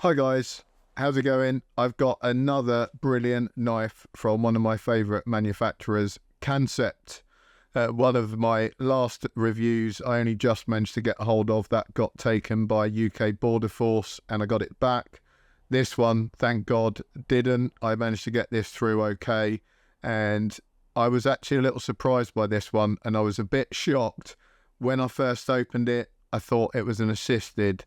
Hi guys, how's it going? I've got another brilliant knife from one of my favourite manufacturers, Kansept. One of my last reviews I only just managed to get a hold of that got taken by UK Border Force and I got it back. This one, thank God, didn't. I managed to get this through okay, and I was actually a little surprised by this one, and I was a bit shocked. When I first opened it, I thought it was an assisted.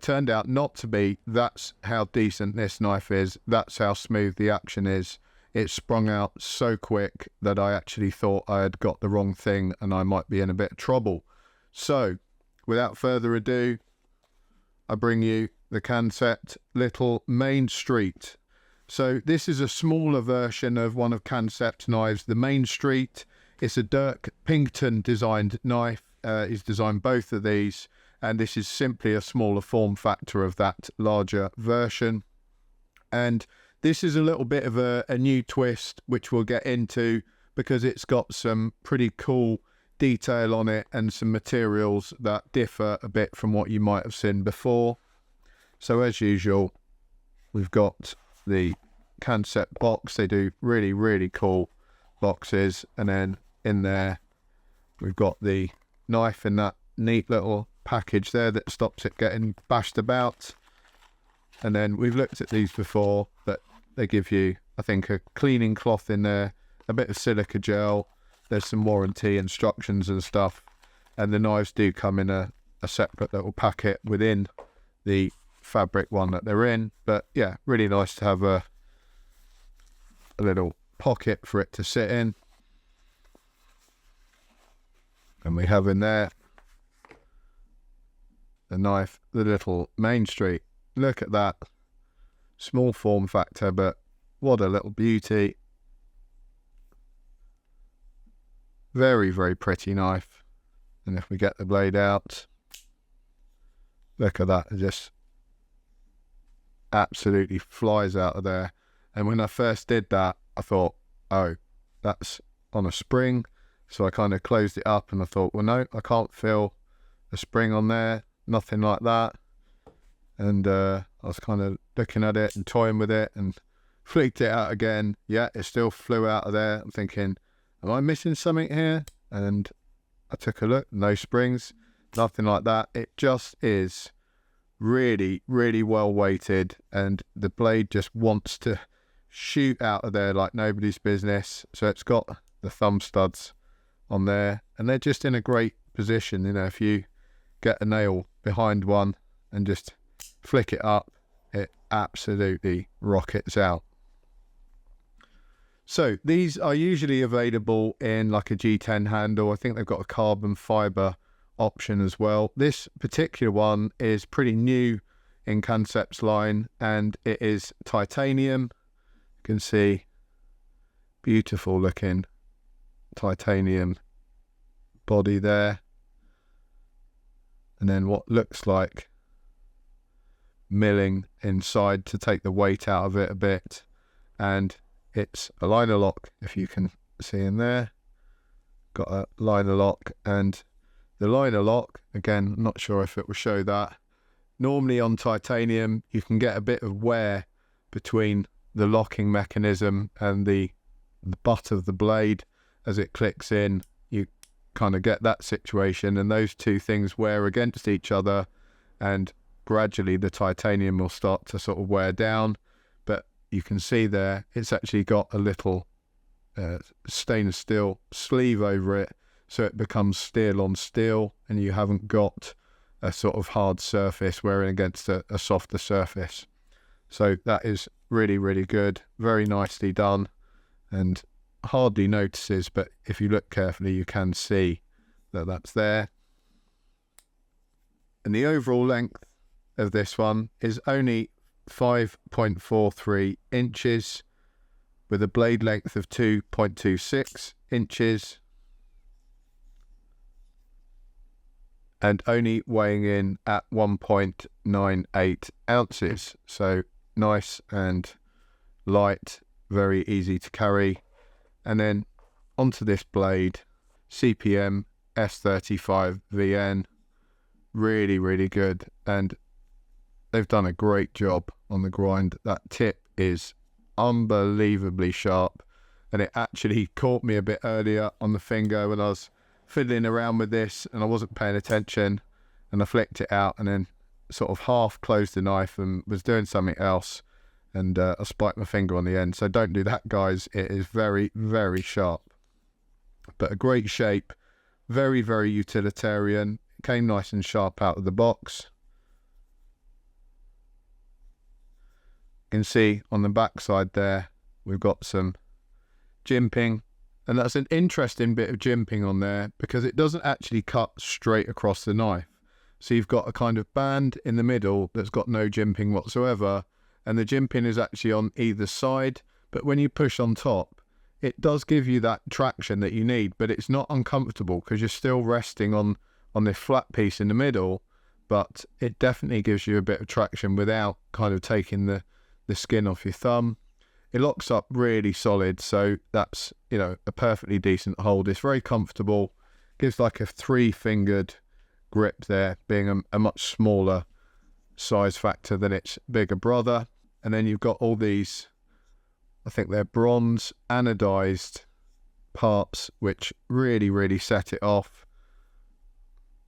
Turned out not to be. That's how decent this knife is. That's how smooth the action is. It sprung out so quick that I actually thought I had got the wrong thing and I might be in a bit of trouble. So, without further ado, I bring you the Kansept Little Main Street. So this is a smaller version of one of Kansept's knives, the Main Street. It's a Dirk Pinkton designed knife. He's designed both of these, and this is simply a smaller form factor of that larger version. And this is a little bit of a new twist, which we'll get into, because it's got some pretty cool detail on it and some materials that differ a bit from what you might have seen before. So as usual, we've got the Kansept box. They do really, really cool boxes. And then in there, we've got the knife in that neat little package there that stops it getting bashed about. And then we've looked at these before, but they give you, I think, a cleaning cloth in there, a bit of silica gel. There's some warranty instructions and stuff. And the knives do come in a separate little packet within the fabric one that they're in. But yeah, really nice to have a little pocket for it to sit in. And we have in there the knife, the Little Main Street. Look at that. Small form factor, but what a little beauty. Very, very pretty knife. And if we get the blade out, look at that. It just absolutely flies out of there. And when I first did that, I thought, oh, that's on a spring. So I kind of closed it up and I thought, well, no, I can't feel a spring on there. Nothing like that. And I was kind of looking at it and toying with it and flicked it out again. Yeah, it still flew out of there. I'm thinking, am I missing something here? And I took a look, no springs, nothing like that. It just is really, really well weighted, and the blade just wants to shoot out of there like nobody's business. So it's got the thumb studs on there, and they're just in a great position. You know, if you get a nail behind one and just flick it up, it absolutely rockets out. So these are usually available in like a G10 handle. I think they've got a carbon fiber option as well. This particular one is pretty new in Kansept's line, and it is titanium. You can see beautiful looking titanium body there, and then what looks like milling inside to take the weight out of it a bit. And it's a liner lock, if you can see in there. Got a liner lock, and the liner lock, again, I'm not sure if it will show that. Normally on titanium, you can get a bit of wear between the locking mechanism and the butt of the blade as it clicks in. You kind of get that situation, and those two things wear against each other, and gradually the titanium will start to sort of wear down. But you can see there, it's actually got a little stainless steel sleeve over it, so it becomes steel on steel, and you haven't got a sort of hard surface wearing against a softer surface. So that is really, really good, very nicely done, and hardly notices, but if you look carefully you can see that that's there. And the overall length of this one is only 5.43 inches with a blade length of 2.26 inches and only weighing in at 1.98 ounces. So nice and light, very easy to carry. And then onto this blade, CPM S35 VN, really, really good. And they've done a great job on the grind. That tip is unbelievably sharp, and it actually caught me a bit earlier on the finger when I was fiddling around with this and I wasn't paying attention, and I flicked it out and then sort of half closed the knife and was doing something else, and I spiked my finger on the end. So don't do that, guys. It is very, very sharp, but a great shape, very, very utilitarian. It came nice and sharp out of the box. You can see on the back side there we've got some jimping, and that's an interesting bit of jimping on there because it doesn't actually cut straight across the knife. So you've got a kind of band in the middle that's got no jimping whatsoever, and the jimping is actually on either side, but when you push on top it does give you that traction that you need, but it's not uncomfortable because you're still resting on this flat piece in the middle, but it definitely gives you a bit of traction without kind of taking the skin off your thumb. It locks up really solid, so that's, you know, a perfectly decent hold. It's very comfortable, gives like a 3-fingered grip there, being a much smaller size factor than its bigger brother. And then you've got all these, I think they're bronze anodized parts, which really set it off.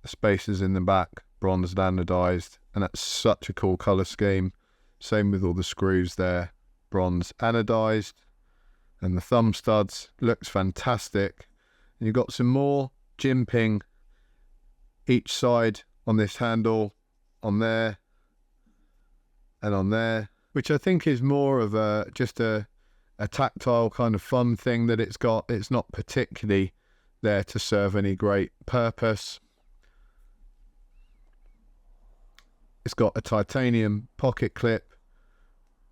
The spacers in the back, bronze and anodized, and that's such a cool color scheme. Same with all the screws there, bronze anodized, and the thumb studs looks fantastic. And you've got some more jimping each side on this handle, on there and on there, which I think is more of just a tactile kind of fun thing that it's got. It's not particularly there to serve any great purpose. It's got a titanium pocket clip,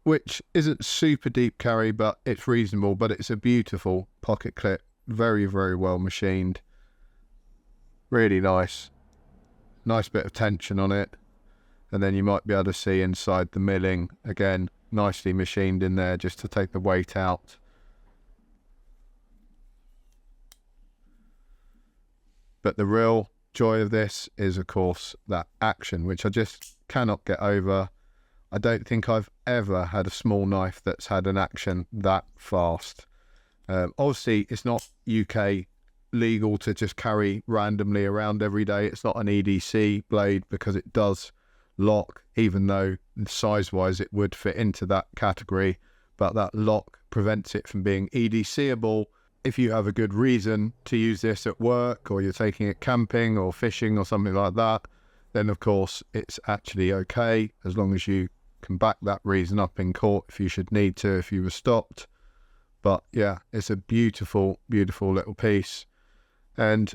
which isn't super deep carry, but it's reasonable. But it's a beautiful pocket clip, very well machined, really nice bit of tension on it. And then you might be able to see inside the milling, again, nicely machined in there just to take the weight out. But the real joy of this is, of course, that action, which I just cannot get over. I don't think I've ever had a small knife that's had an action that fast. Obviously, it's not UK legal to just carry randomly around every day. It's not an EDC blade because it does lock, even though size-wise it would fit into that category. But that lock prevents it from being EDCable. If you have a good reason to use this at work, or you're taking it camping or fishing or something like that, then of course it's actually okay, as long as you can back that reason up in court if you should need to, if you were stopped. But yeah, it's a beautiful little piece, and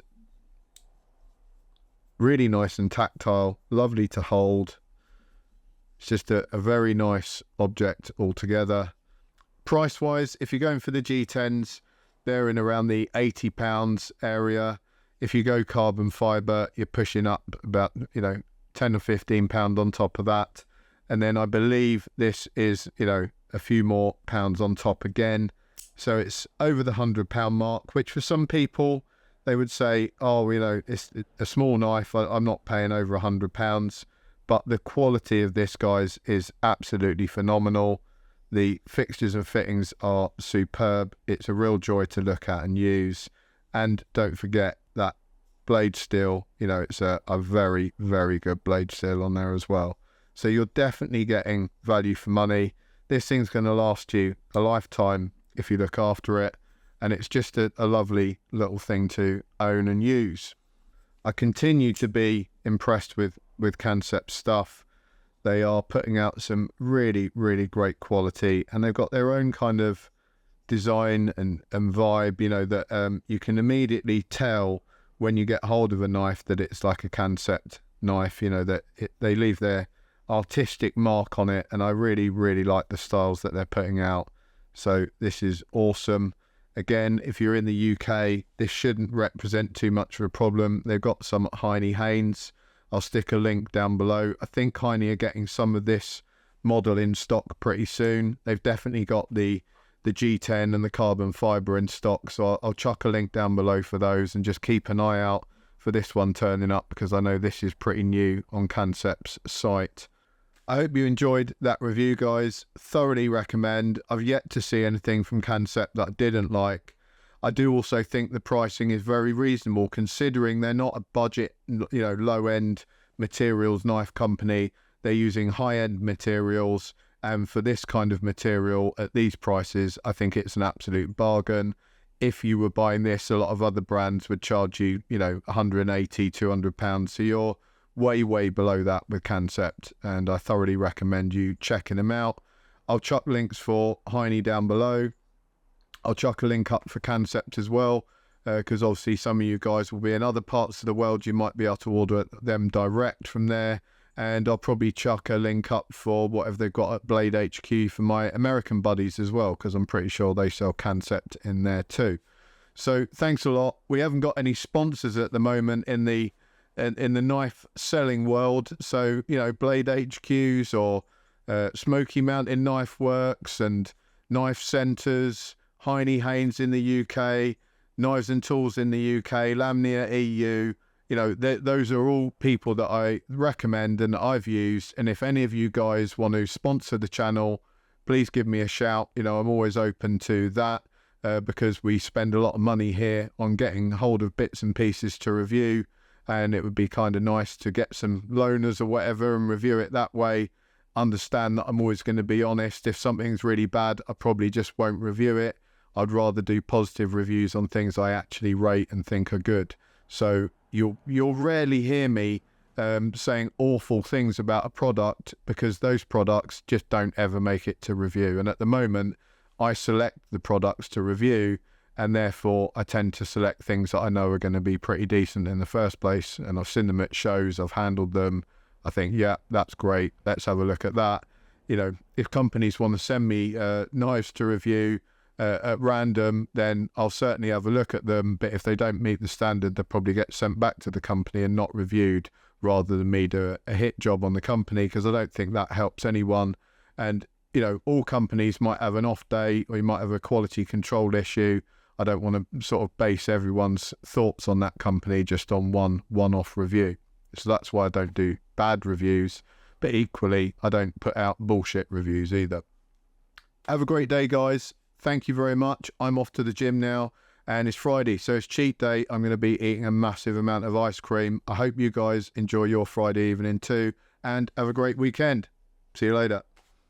really nice and tactile, lovely to hold. It's just a very nice object altogether. Price wise, if you're going for the G10s, they're in around the £80 area. If you go carbon fibre, you're pushing up about, you know, £10 or £15 on top of that. And then I believe this is, you know, a few more pounds on top again. So it's over the £100 mark, which for some people, they would say, oh, you know, it's a small knife, I'm not paying over £100. But the quality of this, guys, is absolutely phenomenal. The fixtures and fittings are superb. It's a real joy to look at and use. And don't forget that blade steel, you know, it's a very good blade steel on there as well. So you're definitely getting value for money. This thing's going to last you a lifetime if you look after it. And it's just a lovely little thing to own and use. I continue to be impressed with Kansept stuff. They are putting out some really great quality, and they've got their own kind of design and vibe, you know, that you can immediately tell when you get hold of a knife that it's like a Kansept knife, you know, that they leave their artistic mark on it, and I really like the styles that they're putting out. So this is awesome. Again, if you're in the UK, this shouldn't represent too much of a problem. They've got some at Heine Haynes. I'll stick a link down below. I think Heine are getting some of this model in stock pretty soon. They've definitely got the G10 and the carbon fibre in stock, so I'll chuck a link down below for those, and just keep an eye out for this one turning up, because I know this is pretty new on Kansept's site. I hope you enjoyed that review, guys. Thoroughly recommend. I've yet to see anything from Kansept that I didn't like. I do also think the pricing is very reasonable, considering they're not a budget, low-end materials knife company. They're using high-end materials, and for this kind of material at these prices, I think it's an absolute bargain. If you were buying this, a lot of other brands would charge you, 180, £200. So you're way below that with Kansept, and I thoroughly recommend you checking them out. I'll chuck links for Heine down below. I'll chuck a link up for Kansept as well, because obviously some of you guys will be in other parts of the world. You might be able to order them direct from there. And I'll probably chuck a link up for whatever they've got at Blade HQ for my American buddies as well, because I'm pretty sure they sell Kansept in there too. So thanks a lot. We haven't got any sponsors at the moment in the knife selling world. So, Blade HQs or Smoky Mountain Knife Works and Knife Centres, Heine Haynes in the UK, Knives and Tools in the UK, Lamnia EU. Those are all people that I recommend and that I've used. And if any of you guys want to sponsor the channel, please give me a shout. I'm always open to that because we spend a lot of money here on getting hold of bits and pieces to review. And it would be kind of nice to get some loaners or whatever and review it that way. Understand that I'm always going to be honest. If something's really bad, I probably just won't review it. I'd rather do positive reviews on things I actually rate and think are good. So you'll rarely hear me saying awful things about a product, because those products just don't ever make it to review. And at the moment, I select the products to review, and therefore I tend to select things that I know are going to be pretty decent in the first place. And I've seen them at shows, I've handled them. I think, yeah, that's great. Let's have a look at that. If companies want to send me knives to review at random, then I'll certainly have a look at them. But if they don't meet the standard, they'll probably get sent back to the company and not reviewed, rather than me do a hit job on the company, because I don't think that helps anyone. And, all companies might have an off day, or you might have a quality control issue. I don't want to sort of base everyone's thoughts on that company just on one-off review. So that's why I don't do bad reviews. But equally, I don't put out bullshit reviews either. Have a great day, guys. Thank you very much. I'm off to the gym now, and it's Friday, so it's cheat day. I'm going to be eating a massive amount of ice cream. I hope you guys enjoy your Friday evening too, and have a great weekend. See you later.